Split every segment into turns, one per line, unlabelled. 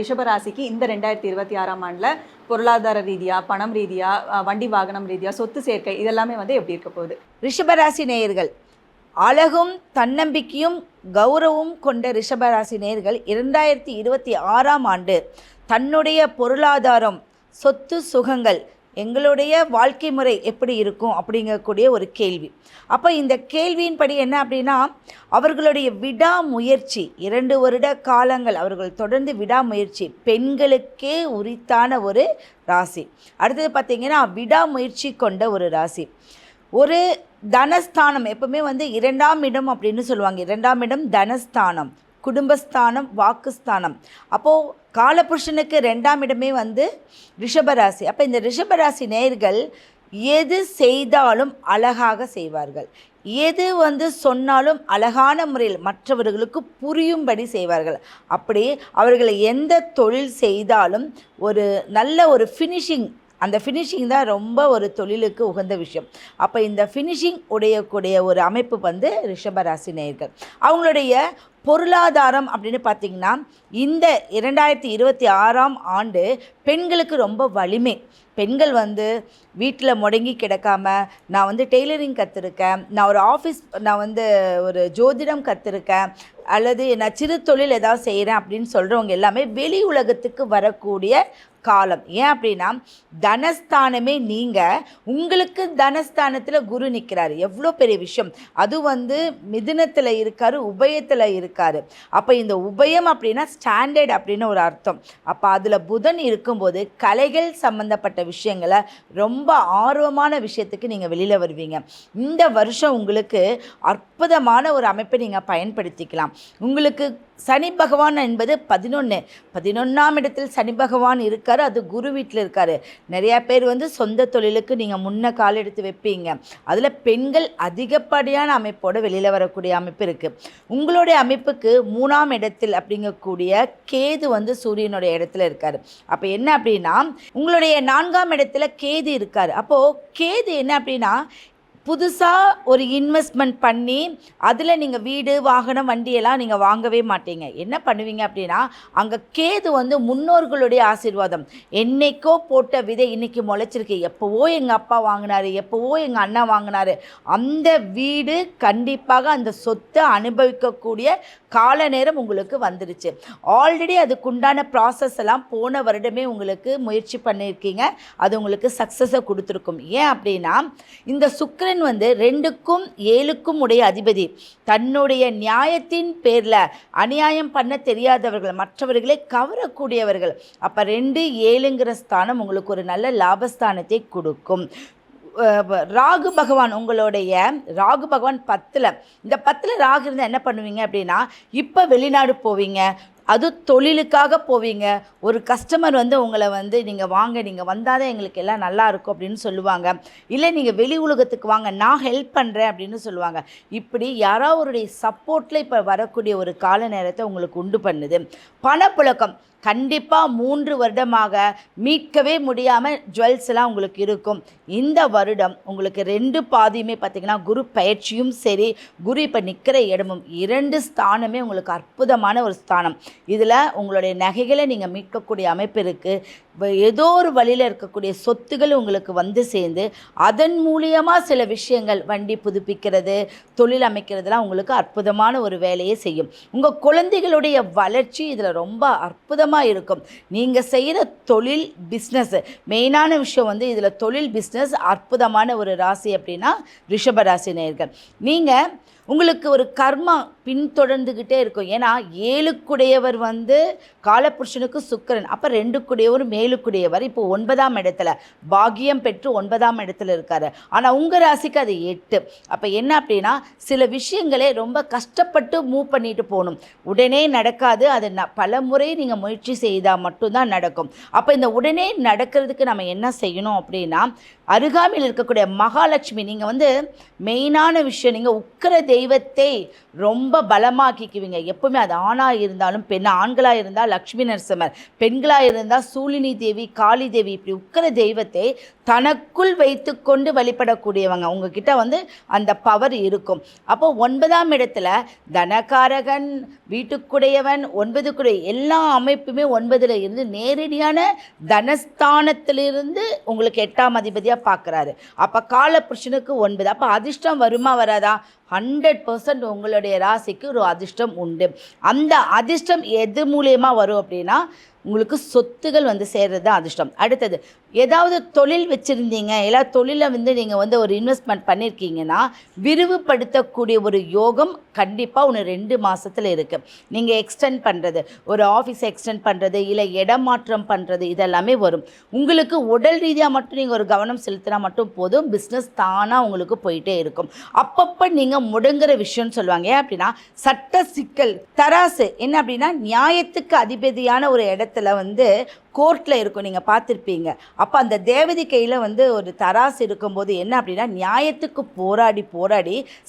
ரிஷபராசிக்கு இந்த 2026ஆம் ஆண்டில் பொருளாதார ரீதியாக, பணம் ரீதியாக, வண்டி வாகனம் ரீதியாக, சொத்து சேர்க்கை இதெல்லாமே எப்படி இருக்க போகுது?
ரிஷபராசி நேயர்கள், அழகும் தன்னம்பிக்கையும் கௌரவம் கொண்ட ரிஷபராசி நேயர்கள் 2026ஆம் ஆண்டு தன்னுடைய பொருளாதாரம், சொத்து சுகங்கள், எங்களுடைய வாழ்க்கை முறை எப்படி இருக்கும் அப்படிங்கக்கூடிய ஒரு கேள்வி. அப்போ இந்த கேள்வியின்படி என்ன அப்படின்னா, அவர்களுடைய விடாமுயற்சி 2 வருட காலங்கள் அவர்கள் தொடர்ந்து விடாமுயற்சி பெண்களுக்கே உரித்தான ஒரு ராசி. அடுத்தது பார்த்திங்கன்னா விடாமுயற்சி கொண்ட ஒரு ராசி. ஒரு தனஸ்தானம் எப்பவுமே 2ஆம் இடம் அப்படின்னு சொல்லுவாங்க. 2ஆம் இடம் தனஸ்தானம், குடும்பஸ்தானம், வாக்குஸ்தானம். அப்போது காலபுருஷனுக்கு 2ஆம் இடமே ரிஷபராசி. அப்போ இந்த ரிஷபராசி நேயர்கள் எது செய்தாலும் அழகாக செய்வார்கள். எது சொன்னாலும் அழகான முறையில் மற்றவர்களுக்கு புரியும்படி செய்வார்கள். அப்படி அவர்கள் எந்த தொழில் செய்தாலும் ஒரு நல்ல ஒரு ஃபினிஷிங், அந்த ஃபினிஷிங் தான் ரொம்ப ஒரு தொழிலுக்கு உகந்த விஷயம். அப்போ இந்த ஃபினிஷிங் உடையக்கூடிய ஒரு அமைப்பு ரிஷபராசி நேயர்கள். அவங்களுடைய பொருளாதாரம் அப்படின்னு பார்த்திங்கன்னா இந்த 2026ஆம் ஆண்டு பெண்களுக்கு ரொம்ப வலிமை. பெண்கள் வீட்டில் முடங்கி கிடக்காம, நான் டெய்லரிங் கற்றுருக்கேன், நான் ஒரு ஆஃபீஸ், நான் ஒரு ஜோதிடம் கற்றுருக்கேன், அல்லது நான் சிறு தொழில் ஏதாவது செய்கிறேன் அப்படின்னு சொல்கிறவங்க எல்லாமே வெளி உலகத்துக்கு வரக்கூடிய காலம். ஏன் அப்படின்னா தனஸ்தானமே நீங்கள், உங்களுக்கு தனஸ்தானத்தில் குரு நிற்கிறாரு. எவ்வளோ பெரிய விஷயம் அது. மிதுனத்தில் இருக்கார், உபயத்தில் இருக்கார். அப்போ இந்த உபயம் அப்படின்னா ஸ்டாண்டர்ட் அப்படின்னு ஒரு அர்த்தம். அப்போ அதில் புதன் இருக்கும்போது கலைகள் சம்மந்தப்பட்ட விஷயங்களை ரொம்ப ஆர்வமான விஷயத்துக்கு நீங்கள் வெளியில் வருவீங்க. இந்த வருஷம் உங்களுக்கு அற்புதமான ஒரு அமைப்பை நீங்கள் பயன்படுத்திக்கலாம். உங்களுக்கு சனி பகவான் என்பது 11ஆம் இடத்தில் சனி பகவான் இருக்கார். அது குரு வீட்டில் இருக்கார். நிறையா பேர் சொந்த தொழிலுக்கு நீங்கள் முன்ன கால் எடுத்து வைப்பீங்க. அதில் பெண்கள் அதிகப்படியான அமைப்போடு வெளியில் வரக்கூடிய அமைப்பு இருக்குது. உங்களுடைய அமைப்புக்கு 3ஆம் இடத்தில் அப்படிங்கக்கூடிய கேது சூரியனுடைய இடத்துல இருக்கார். அப்போ என்ன அப்படின்னா உங்களுடைய 4ஆம் இடத்துல கேது இருக்கார். அப்போது கேது என்ன அப்படின்னா புதுசாக ஒரு இன்வெஸ்ட்மெண்ட் பண்ணி அதில் நீங்கள் வீடு, வாகனம், வண்டியெல்லாம் நீங்கள் வாங்கவே மாட்டீங்க. என்ன பண்ணுவீங்க அப்படின்னா அங்கே கேது முன்னோர்களுடைய ஆசீர்வாதம். என்னைக்கோ போட்ட விதை இன்றைக்கி முளைச்சிருக்கு. எப்போவோ எங்கள் அப்பா வாங்கினார், எப்போவோ எங்கள் அண்ணா வாங்கினார். அந்த வீடு கண்டிப்பாக அந்த சொத்தை அனுபவிக்கக்கூடிய கால நேரம் உங்களுக்கு வந்துடுச்சு. ஆல்ரெடி அதுக்குண்டான ப்ராசஸ் எல்லாம் போன வருடமே உங்களுக்கு முயற்சி பண்ணியிருக்கீங்க. அது உங்களுக்கு சக்ஸஸை கொடுத்துருக்கும். ஏன் அப்படின்னா இந்த சுக்கிரன் 2க்கும் 7க்கும் உடைய அதிபதி. தன்னுடைய நியாயத்தின் பேரில் அநியாயம் பண்ண தெரியாதவர்கள், மற்றவர்களை கவரக்கூடியவர்கள். அப்போ 2, 7ங்கிற ஸ்தானம் உங்களுக்கு ஒரு நல்ல லாபஸ்தானத்தை கொடுக்கும். ராகு பகவான், உங்களுடைய ராகு பகவான் 10ல், இந்த 10ல் ராகு இருந்தால் என்ன பண்ணுவீங்க அப்படின்னா இப்போ வெளிநாடு போவீங்க, அது தொழிலுக்காக போவீங்க. ஒரு கஸ்டமர் உங்களை நீங்கள் வாங்க, நீங்கள் வந்தால் தான் எங்களுக்கு எல்லாம் நல்லா இருக்கும் அப்படின்னு சொல்லுவாங்க. இல்லை நீங்கள் வெளி உலகத்துக்கு வாங்க, நான் ஹெல்ப் பண்ணுறேன் அப்படின்னு சொல்லுவாங்க. இப்படி யாராவருடைய சப்போர்ட்டில் இப்போ வரக்கூடிய ஒரு கால நேரத்தை உங்களுக்கு உண்டு பண்ணுது. பணப்புழக்கம் கண்டிப்பாக 3 வருடமாக மீட்கவே முடியாமல் ஜுவல்ஸ்லாம் உங்களுக்கு இருக்கும். இந்த வருடம் உங்களுக்கு 2 பாதியுமே பார்த்திங்கன்னா குரு பயிற்சியும் சரி, குரு இப்போ நிற்கிற இடமும் 2 ஸ்தானமே உங்களுக்கு அற்புதமான ஒரு ஸ்தானம். இதில் உங்களுடைய நகைகளை நீங்கள் மீட்கக்கூடிய அமைப்பு இருக்குது. ஏதோ ஒரு வழியில் இருக்கக்கூடிய சொத்துகள் உங்களுக்கு சேர்ந்து அதன் மூலியமாக சில விஷயங்கள், வண்டி புதுப்பிக்கிறது, தொழில் அமைக்கிறதுலாம் உங்களுக்கு அற்புதமான ஒரு வேலையை செய்யும். உங்கள் குழந்தைகளுடைய வளர்ச்சி இதில் ரொம்ப அற்புதமாக இருக்கும். நீங்கள் செய்கிற தொழில், பிஸ்னஸ், மெயினான விஷயம் இதில் தொழில், பிஸ்னஸ் அற்புதமான ஒரு ராசி அப்படின்னா ரிஷபராசி நேயர்கள். நீங்கள் உங்களுக்கு ஒரு கர்மா பின்தொடர்ந்துக்கிட்டே இருக்கும். ஏன்னா 7க்குடையவர் காலபுருஷனுக்கு சுக்கிரன், அப்போ 2க்குடையவர் மேலுக்குடையவர் இப்போ 9ஆம் இடத்துல பாக்கியம் பெற்று 9ஆம் இடத்துல இருக்கார். ஆனால் உங்கள் ராசிக்கு அது 8. அப்போ என்ன அப்படின்னா சில விஷயங்களே ரொம்ப கஷ்டப்பட்டு மூவ் பண்ணிட்டு போகணும். உடனே நடக்காது. அது பல முறை நீங்கள் முயற்சி செய்தால் மட்டும்தான் நடக்கும். அப்போ இந்த உடனே நடக்கிறதுக்கு நம்ம என்ன செய்யணும் அப்படின்னா அருகாமையில் இருக்கக்கூடிய மகாலட்சுமி, நீங்கள் மெயினான விஷயம், நீங்கள் உக்கிர தெய்வத்தை ரொம்ப பலமாக்கிக்குவீங்க. எப்பவுமே அது ஆணாக இருந்தாலும் ஆண்களாக இருந்தால் லக்ஷ்மி நரசிம்மர், பெண்களாக இருந்தால் சூலினி தேவி, காளி தேவி, இப்படி உக்கிர தெய்வத்தை தனக்குள் வைத்து கொண்டு வழிபடக்கூடியவங்க. உங்ககிட்ட அந்த பவர் இருக்கும். அப்போ 9ஆம் இடத்துல தனகாரகன், வீட்டுக்குடையவன் 9 எல்லா அமைப்புமே 9ல் இருந்து நேரடியான தனஸ்தானத்திலிருந்து உங்களுக்கு 8ஆம் அதிபதியாக பார்க்குறாரு. அப்போ காலபுருஷனுக்கு 9. அப்போ அதிர்ஷ்டம் வருமா வராதா? 100% உங்களுடைய ராசிக்கு ஒரு அதிர்ஷ்டம் உண்டு. அந்த அதிர்ஷ்டம் எது மூலியமாக வரும் அப்படின்னா உங்களுக்கு சொத்துகள் வந்து சேர்றது தான் அதிர்ஷ்டம். அடுத்தது ஏதாவது தொழில் வச்சுருந்தீங்க, எல்லா தொழிலில் வந்து நீங்கள் வந்து ஒரு இன்வெஸ்ட்மெண்ட் பண்ணியிருக்கீங்கன்னா விரிவுபடுத்தக்கூடிய ஒரு யோகம் கண்டிப்பாக ஒன்று 2 மாதத்தில் இருக்குது. நீங்கள் எக்ஸ்டெண்ட் பண்ணுறது, ஒரு ஆஃபீஸை எக்ஸ்டெண்ட் பண்ணுறது, இல்லை இடமாற்றம் பண்ணுறது, இதெல்லாமே வரும். உங்களுக்கு உடல் ரீதியாக மட்டும் நீங்கள் ஒரு கவனம் செலுத்தினா மட்டும் போதும், பிஸ்னஸ் தானாக உங்களுக்கு போயிட்டே இருக்கும். அப்பப்போ நீங்கள் முடங்குற விஷயம்னு சொல்லுவாங்க. ஏன் அப்படின்னா சட்ட சிக்கல். தராசு என்ன அப்படின்னா நியாயத்துக்கு அதிபதியான ஒரு இடத்துல வந்து கோர்ட்டில் இருக்கும், நீங்கள் பார்த்துருப்பீங்க. அப்போ அந்த தேவதை கையில் வந்து ஒரு தராசு இருக்கும்போது என்ன அப்படின்னா நியாயத்துக்கு போராடி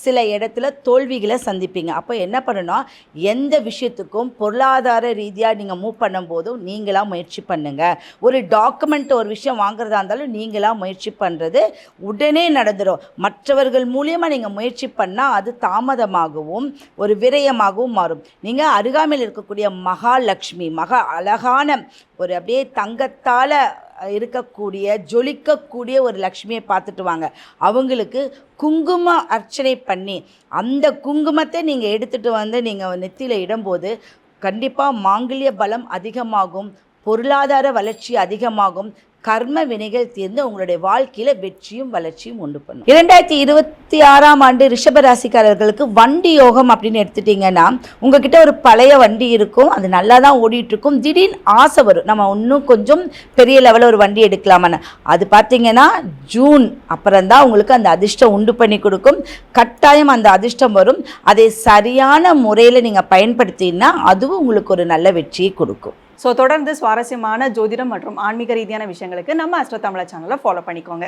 சில இடத்துல தோல்விகளை சந்திப்பீங்க. அப்போ என்ன பண்ணணும், எந்த விஷயத்துக்கும் பொருளாதார ரீதியாக நீங்கள் மூவ் பண்ணும்போதும் நீங்களாக முயற்சி பண்ணுங்கள். ஒரு டாக்குமெண்ட் ஒரு விஷயம் வாங்குறதா இருந்தாலும் நீங்களாக முயற்சி பண்ணுறது உடனே நடந்துடும். மற்றவர்கள் மூலியமாக நீங்கள் முயற்சி பண்ணால் அது தாமதமாகவும் ஒரு விரயமாகவும் மாறும். நீங்கள் அருகாமையில் இருக்கக்கூடிய மகாலட்சுமி, அழகான ஒரு அப்படியே தங்கத்தால் இருக்கக்கூடிய ஜொலிக்கக்கூடிய ஒரு லக்ஷ்மியை பார்த்துட்டு வாங்க. அவங்களுக்கு குங்கும அர்ச்சனை பண்ணி அந்த குங்குமத்தை நீங்கள் எடுத்துகிட்டு வந்து நீங்கள் நெத்தியில் இடும்போது கண்டிப்பாக மாங்கல்ய பலம் அதிகமாகும், பொருளாதார வளர்ச்சி அதிகமாகும், கர்ம வினைகள் தீர்ந்து உங்களுடைய வாழ்க்கையில் வெற்றியும் வளர்ச்சியும் உண்டு பண்ணும். 2026ஆம் ஆண்டு ரிஷபராசிக்காரர்களுக்கு வண்டி யோகம் அப்படின்னு எடுத்துட்டிங்கன்னா உங்ககிட்ட ஒரு பழைய வண்டி இருக்கும், அது நல்லா தான் ஓடிட்டுருக்கும். திடீர்னு ஆசை வரும், நம்ம இன்னும் கொஞ்சம் பெரிய லெவலில் ஒரு வண்டி எடுக்கலாமான்னு. அது பார்த்திங்கன்னா ஜூன் அப்புறம்தான் உங்களுக்கு அந்த அதிர்ஷ்டம் உண்டு பண்ணி கொடுக்கும். கட்டாயம் அந்த அதிர்ஷ்டம் வரும். அதை சரியான முறையில் நீங்கள் பயன்படுத்தினா அதுவும் உங்களுக்கு ஒரு நல்ல வெற்றியை கொடுக்கும்.
ஸோ தொடர்ந்து சுவாரஸ்யமான ஜோதிடம் மற்றும் ஆன்மீக ரீதியான விஷயங்களுக்கு நம்ம அஸ்ட்ரோ தமிழா சேனலை ஃபாலோ பண்ணிக்கோங்க.